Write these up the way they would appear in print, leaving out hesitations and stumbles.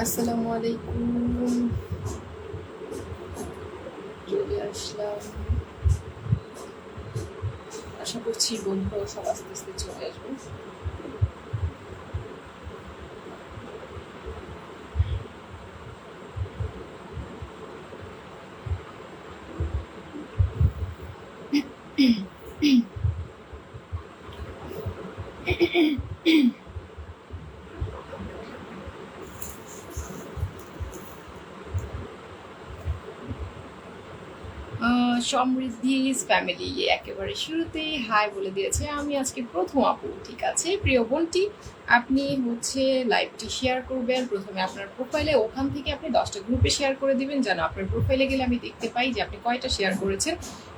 আসসালামু আলাইকুম। চলে আসলাম। আশা করছি বন্ধুরাও সব আস্তে আস্তে চলে আসবে। সমৃদ্ধিজ ফ্যামিলি একেবারে শুরুতেই হাই বলে দিয়েছে। আমি আজকে প্রথম আপু। ঠিক আছে প্রিয় বোনটি, আপনি লাইভটি শেয়ার করবেন। প্রথমে আপনার প্রোফাইলে, ওখান থেকে আপনি 10টা গ্রুপে শেয়ার করে দিবেন, যেন আপনার প্রোফাইলে গেলে আমি দেখতে পাই যে আপনি কয়টা শেয়ার করেছেন।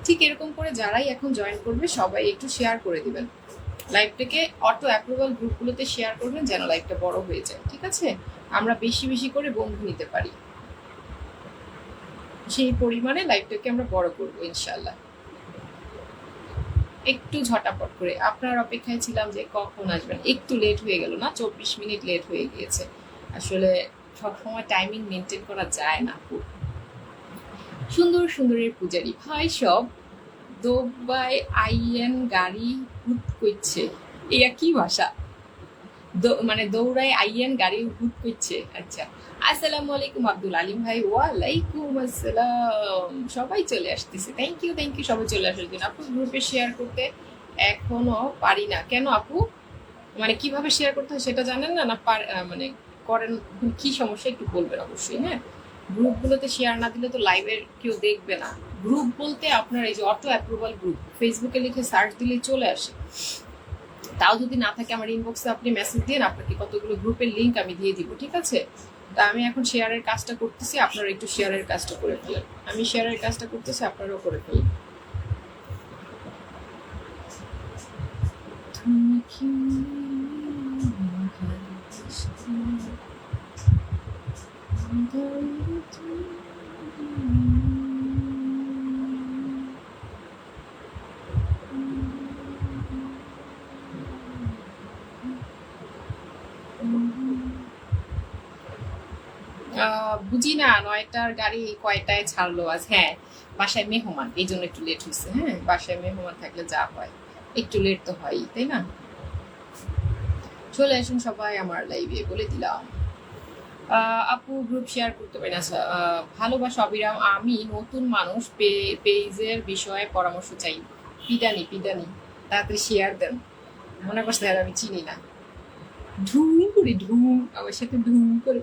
ঠিক এরকম করে যারাই এখন জয়েন করবে সবাই একটু শেয়ার করে দিবেন লাইভটাকে। অটো অ্যাপ্রুভাল গ্রুপগুলোতে শেয়ার করবেন যেন লাইভটা বড় হয়ে যায়। ঠিক আছে, আমরা বেশি বেশি করে বন্ধু নিতে পারি, সেই পরিমাণে লাইভটাকে আমরা বড় করবো ইনশাল্লাহ। একটু ঝটাপট করে আপনার অপেক্ষায় ছিলাম যে কখন আসবেন। একটু লেট হয়ে গেল না, 24 মিনিট লেট হয়ে গিয়েছে। আসলে সবসময় টাইমিং মেনটেন করা যায় না। সুন্দর সুন্দরের পূজারি ভাই সব দোবাই আইয়েন গাড়ি হুট করছে। এয়া কি ভাষা? মানে দৌড়ায় আইয়েন গাড়ি হুট করছে। আচ্ছা, আসসালামু আলাইকুম আব্দুল আলিম ভাই। ওয়ালাইকুম আসসালাম। সবাই চলে আসতেছে, থ্যাংক ইউ থ্যাংক ইউ। সবাই চলে আসার জন্য। আপু গ্রুপে শেয়ার করতে এখনো পারি না কেন আপু? মানে কিভাবে শেয়ার করতে হয় সেটা জানেন না? না মানে করেন, কি সমস্যা একটু বলবেন অবশ্যই। হ্যাঁ, গ্রুপগুলোতে শেয়ার না দিলে তো লাইভের কেউ দেখবে না। গ্রুপ বলতে আপনার এই যে অটো অ্যাপ্রুভাল গ্রুপ, ফেসবুকে লিখে সার্চ দিলেই চলে আসে। তাও যদি না থাকে আমার ইনবক্সে আপনি মেসেজ দিন, আপনাকে কতগুলো গ্রুপের লিঙ্ক আমি দিয়ে দিব। ঠিক আছে, তা আমি এখন শেয়ারের কাজটা করতেছি, আপনারা একটু শেয়ারের কাজটা করে ফেলেন। আমি শেয়ারের কাজটা করতেছি, আপনারাও করে ফেলেন। তুমি কি বুঝি না 9টার গাড়ি কয়টায় ছাড়লো আজ। হ্যাঁ, বাসায় মেহমান, এই জন্য একটু লেট হয়েছে। হ্যাঁ, বাসায় মেহমান থাকলে যা হয়, একটু লেট তো হয়ই, তাই না? চলে আসুন সবাই আমার লাইভে, বলে দিলাম। আপু গ্রুপ শেয়ার করতে পারি না। আচ্ছা, ভালোবাসা অবিরাম। আমি নতুন মানুষ, পেজের বিষয়ে পরামর্শ চাই। পিদানি পিদানি, তাড়াতাড়ি শেয়ার দেন। মনে করছে আর আমি চিনি না। ঢুম করে ঢুম, আমার সাথে ঢুম করে।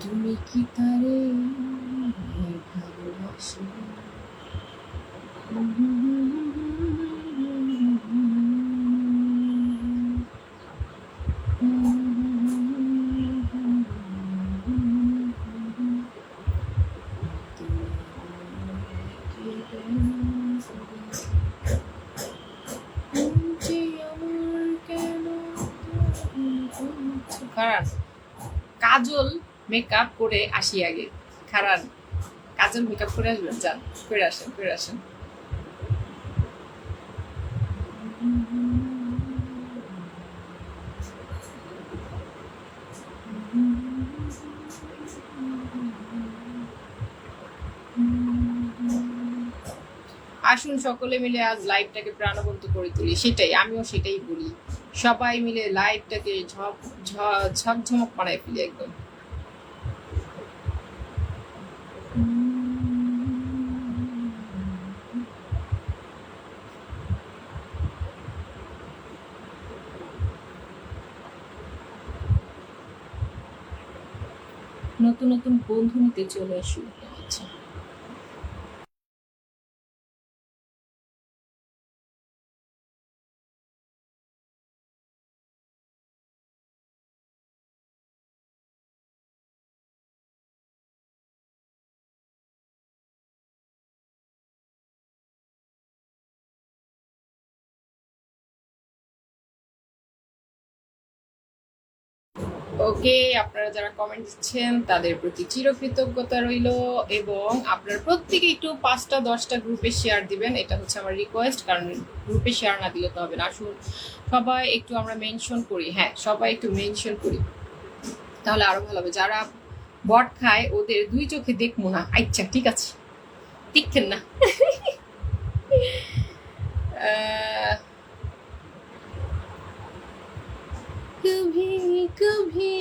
তুমি কি তারে ভালোবাসো? খারাপ কাজল মেকআপ করে আসি আগে। খারাপ কাজল মেকআপ করে আসবেন, যান করে আসেন করে আসেন। আসুন সকলে মিলে আজ লাইভটাকে প্রাণবন্ত করে তুলি। সেটাই, আমিও সেটাই বলি। সবাই মিলে লাইভটাকে ঝকঝমক বানায় ফেলি একদম। নতুন নতুন বন্ধু নিতে চলে আসুন। আচ্ছা, ওকে, আপনারা যারা কমেন্ট দিচ্ছেন তাদের প্রতি চিরকৃতজ্ঞতা রইল, এবং আপনারা প্রত্যেকে একটু 5টা-10টা গ্রুপে শেয়ার দিবেন, এটা হচ্ছে আমার রিকোয়েস্ট। কারণ গ্রুপে শেয়ার না দিলে তো হবে না। আসুন সবাই একটু আমরা মেনশন করি, হ্যাঁ সবাই একটু মেনশন করি, তাহলে আরো ভালো হবে। যারা বট খায় ওদের 2 চোখে দেখবো না। আচ্ছা ঠিক আছে, দেখছেন না। कभी कभी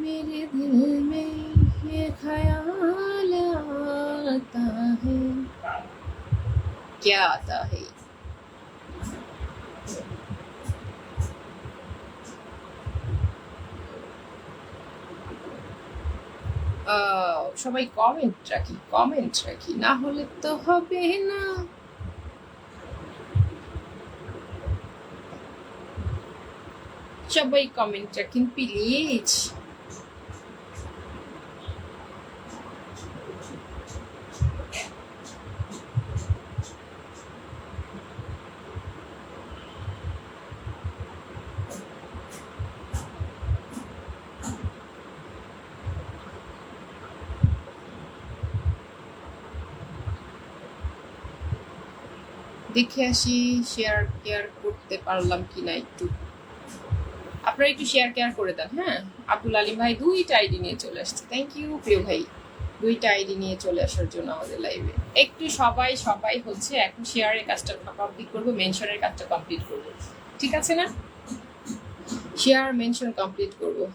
मेरे दिल में ये ख्याल आता है, क्या आता है? সবাই কমেন্ট রাখি, না হলে তো হবে না। সবাই কমেন্ট রাখেন প্লিজ। দেখে আসি শেয়ার কেয়ার করতে পারলাম কিনা একটু। আপনারা একটু শেয়ার কেয়ার করে দেন। হ্যাঁ, আব্দুল আলিম ভাই 2টা আইডি নিয়ে চলে আসছে, থ্যাংক ইউ প্রিয় ভাই, 2টা আইডি নিয়ে চলে আসার জন্য আমাদের লাইভে। একটু সবাই হচ্ছে এখন শেয়ারের কাজটা কমপ্লিট করবো, মেনশনের কাজটা কমপ্লিট করবো, ঠিক আছে না? শেয়ার মেনশন কমপ্লিট করবো।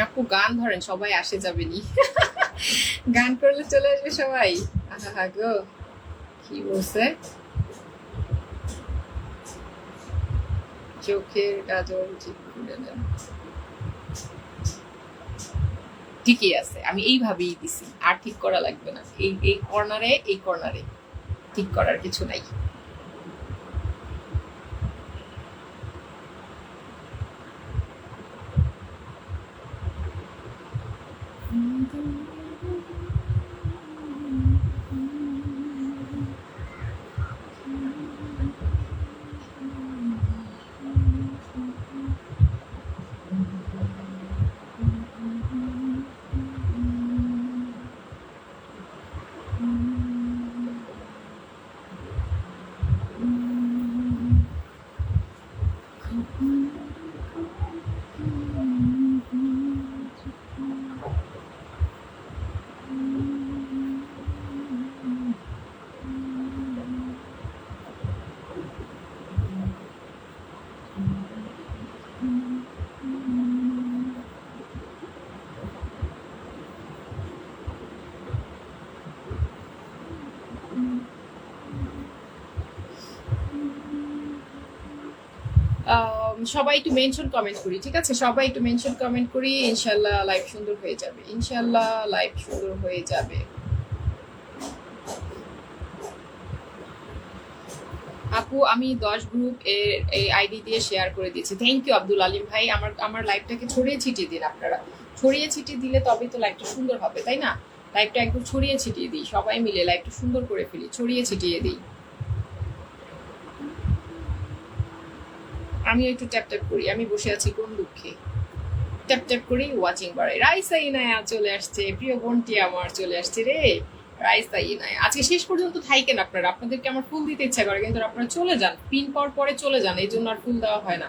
আপু গান ধরেন, সবাই আসে যাবেনি। গান করলে চলে আসবে সবাই। আহা গো, কি বলছে? চোখের কাজল ঠিক করে দেন। ঠিকই আছে, আমি এইভাবেই দিছি, আর ঠিক করা লাগবে না। এই কর্নারে ঠিক করার কিছু নাই। সবাই একটু মেনশন কমেন্ট করি, ঠিক আছে? সবাই একটু মেনশন কমেন্ট করি, ইনশাল্লাহ লাইভ সুন্দর হয়ে যাবে, ইনশাল্লাহ লাইভ সুন্দর হয়ে যাবে। আপু আমি 10 গ্রুপ এর এই আইডি দিয়ে শেয়ার করে দিয়েছি, থ্যাংক ইউ আব্দুল আলিম ভাই। আমার লাইভটাকে ছড়িয়ে ছিটিয়ে দিন আপনারা, ছড়িয়ে ছিটিয়ে দিলে তবেই তো লাইভটা সুন্দর হবে, তাই না? লাইভটা একদম ছড়িয়ে ছিটিয়ে দিই, সবাই মিলে লাইভটা সুন্দর করে ফেলি, ছড়িয়ে ছিটিয়ে দিই। আমি একটু ট্যাপ ট্যাপ করি, আমি বসে আছি কোন দুঃখে, ট্যাপ ট্যাপ করি, ওয়াচিং বাড়াই। রাইসা ইনায়া চলে আসছে, প্রিয় বোনটি আমার চলে আসছে রে। রাইসা ইনায়া আজকে শেষ পর্যন্ত থাইকেন আপনারা, আপনাদেরকে আমার ফুল দিতে ইচ্ছা করে কিন্তু আপনারা চলে যান, পিন পাওয়ার পরে চলে যান, এই জন্য আর ফুল দেওয়া হয় না।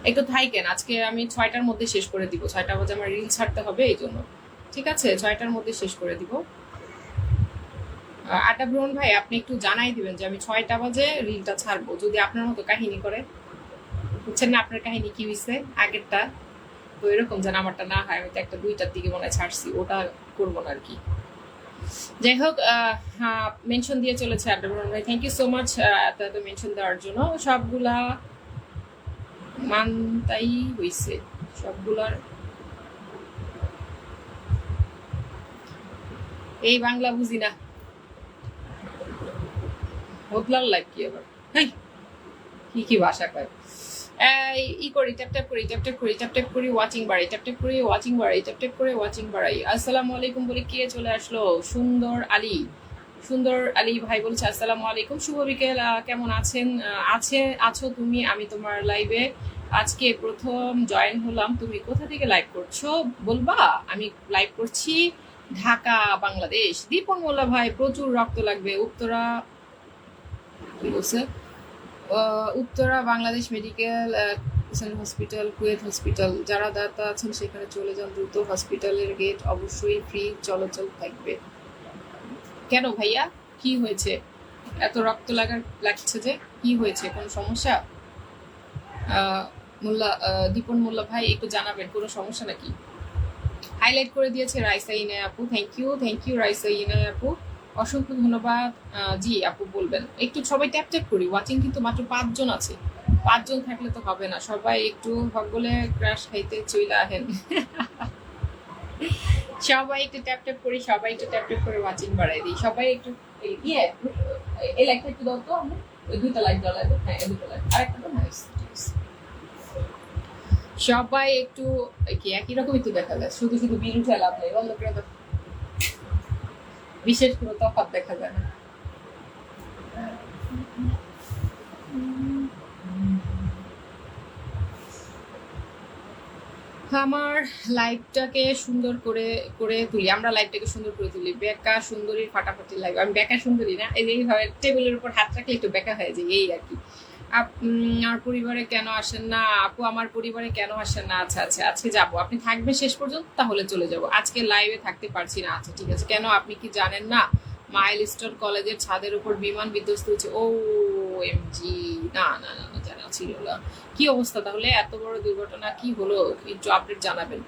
একটু থাইকেন, আজকে আমি 6টার মধ্যে শেষ করে দিব, 6টা বাজে আমার রিল ছাড়তে হবে, এই জন্য ঠিক আছে 6টার মধ্যে শেষ করে দিব। আটা ব্রন ভাই আপনি একটু জানাই দিবেন যে আমি 6টা বাজে রিলটা ছাড়বো, যদি আপনার মতো কাহিনী করে, বুঝছেন না? আপনার কাহিনী কি হয়েছে আগেরটা, তো এরকম যেন আমারটা না হয়। আমি তো একটা 2টার দিকে মনে হয় ছাড়ছি, ওটা করবো না আর কি। যাই হোক, মেনশন দিয়ে চলেছে আড্ডা ভাই, থ্যাংক ইউ সো মাচ এত মেনশন দেওয়ার জন্য। সবগুলা মানতাই হইছে, সবগুলার এই বাংলা বুঝি না, বদলার লাইফ কি আবার, কি ভাষা কয়। ই করি, ট্যাপ ট্যাপ করি, ট্যাপ ট্যাপ করি, ট্যাপ ট্যাপ করি, ওয়াচিং বাড়াই, ট্যাপ ট্যাপ করি, ওয়াচিং বাড়াই, ট্যাপ ট্যাপ করে ওয়াচিং বাড়াই। আসসালামু আলাইকুম বলে কে চলে আসলো? সুন্দর আলী, সুন্দর আলী ভাই বলছে আসসালামু আলাইকুম, শুভ বিকেল। কেমন আছেন? আছো তুমি? আমি তোমার লাইভে আজকে প্রথম জয়েন হলাম। তুমি কোথা থেকে লাইভ করছো বলবা? আমি লাইভ করছি ঢাকা, বাংলাদেশ। দীপন মোল্লা ভাই, প্রচুর রক্ত লাগবে। উত্তরা কি বলছে? Uttara Bangladesh medical hospital, Kuwait hospital. যারা দাতা আছেন সেখানে চলে যান দ্রুত। হসপিটালের গেট অবশ্যই ফ্রি চলাচল থাকবে। কেন ভাইয়া, কি হয়েছে? এত রক্ত লাগছে যে, কি হয়েছে? কোনো সমস্যা? মোল্লা দীপন মোল্লা ভাই একটু জানাবেন, কোনো সমস্যা নাকি? হাইলাইট করে দিয়েছে রাইসা ইনায় আপু, থ্যাংক ইউ রাইসা ইনায় আপু, অসংখ্য ধন্যবাদ। জি আপু বলবেন একটু, সবাই ট্যাপ ট্যাপ করি। ওয়াচিং কিন্তু মাত্র 5 জন আছে, 5 জন থাকলে তো হবে না। সবাই একটু হকগলে ক্রাশ খাইতে চইলা আহেন। সবাই একটু ট্যাপ ট্যাপ করি, সবাই একটু ট্যাপ ট্যাপ করে ওয়াচিং বাড়াই দিই। সবাই একটু এই লাইকটা একটু দাও তো, আমি ওই 2টা লাইক দেওয়া লাগবে। হ্যাঁ, এই 2টা লাইক, আরেকটা তো নাইস। সবাই একটু কি একই রকমই তো দেখা যায়, শুধু শুধু বিল উঠে লাভ নেই, অন্য করে বিশেষ কোনো তফাৎ দেখা যায় না। আমার লাইভটাকে সুন্দর করে করে তুলি, আমরা লাইভটাকে সুন্দর করে তুলি। বেকা সুন্দরীর ফাটাফাটি লাইভ। আমি বেকা সুন্দরী না, এইভাবে টেবিলের উপর হাত রাখলে একটু বেকা হয়ে যায়, এই আর কি। আমার পরিবারে কেন আসেন না আপু? আমার পরিবারে কেন আসেন না? আচ্ছা আচ্ছা, আজকে যাবো। আপনি থাকবেন শেষ পর্যন্ত? তাহলে চলে যাব। আজকে লাইভে থাকতে পারছি না। আচ্ছা ঠিক আছে। কেন, আপনি কি জানেন না মাইলস্টোন কলেজের ছাদের উপর বিমান বিধ্বস্ত হচ্ছে? ও এমজি, না না না না, জানা ছিল না। কি অবস্থা তাহলে? এত বড় দুর্ঘটনা কি হলো? একটু আপডেট জানাবেন।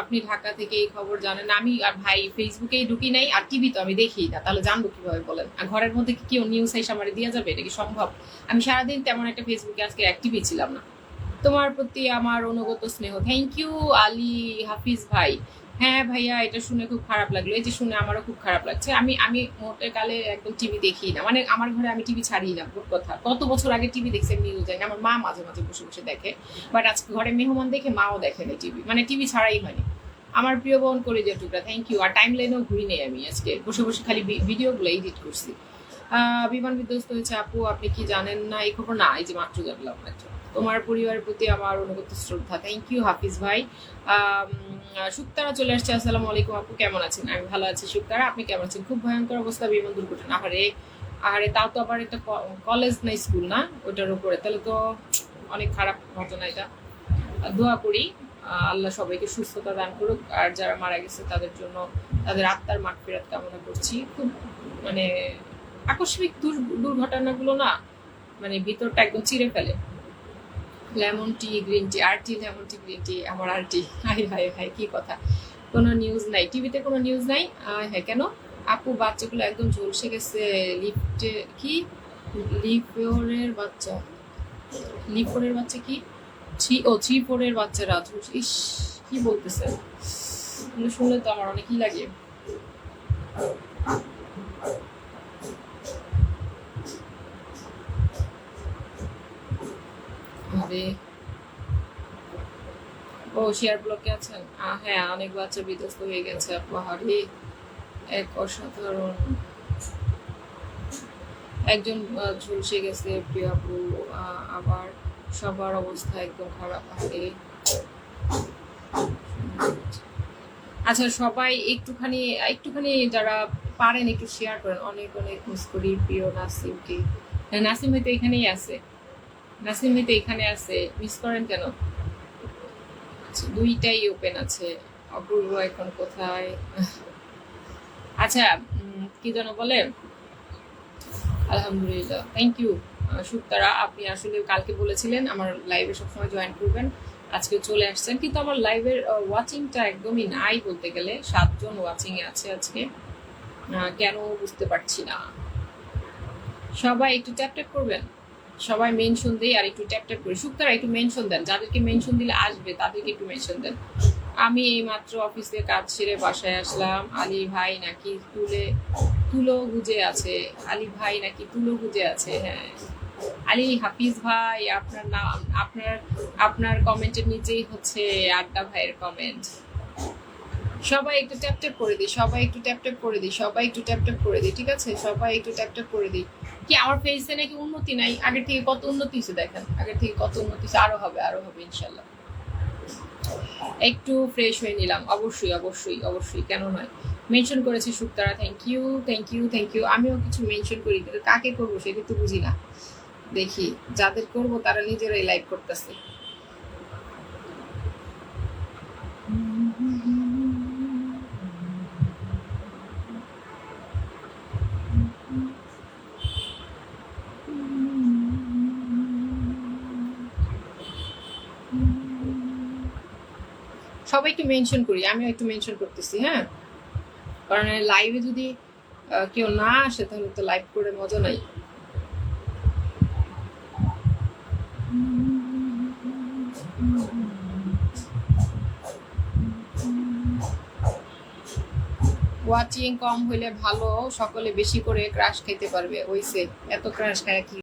আপনি ঢাকা থেকে এই খবর জানেন? আমি আর ভাই ফেসবুকেই ঢুকি নাই, আর টিভি তো আমি দেখি না, তাহলে জানবো কিভাবে বলেন? আর ঘরের মধ্যে কি কেউ নিউজ আইসা আমার দেওয়া যাবে? এটা কি সম্ভব? আমি সারাদিন তেমন একটা ফেসবুকে আজকে অ্যাক্টিভই ছিলাম না। তোমার প্রতি আমার অনুগত স্নেহ। থ্যাংক ইউ আলী হাফিজ ভাই। হ্যাঁ ভাইয়া, এটা শুনে খুব খারাপ লাগলো। এই যে শুনে আমারও খুব খারাপ লাগছে। আমি মোটে কালে একদম টিভি দেখি না, মানে আমার ঘরে আমি টিভি ছাড়ি না। কথা, কত বছর আগে টিভি দেখছে নিউজ জানি, আমার মা মাঝে মাঝে বসে বসে দেখে, বাট আজকে ঘরে মেহমান দেখে মাও দেখে না টিভি, মানে টিভি ছাড়াই হয়নি। আমার প্রিয় বোন করে যে টুকরা, থ্যাংক ইউ। আর টাইম লাইনেও ঘুরি নেই, আমি আজকে বসে বসে খালি ভিডিওগুলো এডিট করছি। বিমান বিধ্বস্ত হয়েছে আপু, আপনি কি জানেন না এই খবর? না, এই যে মাত্র জানলাম মাত্র। তোমার পরিবারের প্রতি আমার অনুগত শ্রদ্ধা। থ্যাংক ইউ হাফিজ ভাই। শুক্তারা চলে আসছে। আসসালামু আলাইকুম আপু, কেমন আছেন? আমি ভালো আছি শুক্তারা, আপনি কেমন আছেন? খুব ভয়ঙ্কর অবস্থা, বিমান দুর্ঘটনা। আহারে আহারে, তাও তো আবার একটা কলেজ না স্কুল না ওটার উপরে, তাহলে তো অনেক খারাপ ঘটনা এটা। দোয়া করি আল্লাহ সবাইকে সুস্থতা দান করুক, আর যারা মারা গেছে তাদের জন্য, তাদের আত্মার মাগফিরাত কামনা করছি। খুব মানে আকস্মিক দুর্ঘটনাগুলো না, মানে ভিতরটা একদম চিরে ফেলে। লেমন টি, গ্রিন টি, আর টি, লেমন টি, গ্রিন টি, আমার আর টি। হাই হাই হাই, কি কথা! কোনো নিউজ নাই টিভিতে, কোনো নিউজ নাই। হ্যাঁ কেন আপু? বাচ্চাগুলো একদম ঝলসে গেছে লিফটে। কি লিফোরের বাচ্চা? লিফোরের বাচ্চা কি? 3-4 বাচ্চারা। ইস, কি বলতেছে? শুনলে তো আমার অনেকই লাগে। ও শেয়ার ব্লকে আছেন? হ্যাঁ, অনেক বাচ্চা বিধ্বস্ত হয়ে গেছে আপু। হারে, এক অসাধারণ একজন ঝলসে গেছে প্রিয় আপু। আবার সবার অবস্থা একদম খারাপ। হারে, আচ্ছা সবাই একটুখানি একটুখানি যারা পারেন একটু শেয়ার করেন। অনেক অনেক মিস করি প্রিয় নাসিমকে। নাসিম হয়তো এখানেই আছে, নাসিম হয়তো এখানে আছে। মিস করেন কেন? দুইটাই ওপেন আছে। অপূর্ব এখন কোথায়? আচ্ছা, কি যেন বলে? আলহামদুলিল্লাহ, থ্যাংক ইউ সুক্তারা। আপনি আসলে কালকে বলেছিলেন আমার লাইভে সবসময় জয়েন করবেন, আজকে চলে আসছেন, কিন্তু আমার লাইভের ওয়াচিংটা একদমই নাই বলতে গেলে। 7 জন ওয়াচিং এ আছে আজকে, কেন বুঝতে পারছি না। সবাই একটু ট্যাপ ট্যাপ করবেন, সবাই মেনশন দেই আর একটু ট্যাপ ট্যাপ করি। সুক্তারা একটু মেনশন দেন, যাদেরকে মেনশন দিলে আসবে তাদেরকে একটু মেনশন দেন। আমি এই মাত্র অফিস থেকে কাজ সেরে বাসায় আসলাম। আলী ভাই নাকি তুলো গুজে আছে? আলী ভাই নাকি তুলো গুজে আছে? হ্যাঁ, আলী হাফিজ ভাই, আপনার নাম, আপনার কমেন্টের নিচেই হচ্ছে আড্ডা ভাইয়ের কমেন্ট। সবাই একটু ট্যাপ ট্যাপ করে দিই, সবাই একটু ট্যাপ ট্যাপ করে দিই, সবাই একটু ট্যাপ ট্যাপ করে দিই, ঠিক আছে? সবাই একটু ট্যাপ ট্যাপ করে দিই। কি আমার ফেসে নাকি উন্নতি নাই? আগের থেকে কত উন্নতি হয়েছে দেখেন, আগের থেকে কত উন্নতি হয়েছে। আরো হবে, আরো হবে ইনশাল্লাহ। একটু ফ্রেশ হয়ে নিলাম, অবশ্যই অবশ্যই অবশ্যই, কেন নয়। মেনশন করেছে Shuktara, thank you thank you thank you. আমিও কিছু মেনশন করি, কিন্তু কাকে করবো সেটা তো বুঝি না। দেখি যাদের করবো তারা নিজেরাই লাইভ করতেছে। সবাইকে মেনশন করি, আমিও একটু মেনশন করতেছি, হ্যাঁ? কারণ লাইভে যদি কেউ না আসে তাহলে তো লাইভ করে মজা নাই। ওয়াচিং কম হইলে ভালো, সকলে বেশি করে ক্রাশ খেতে পারবে। ওইসে এত ক্রাশ খায় কি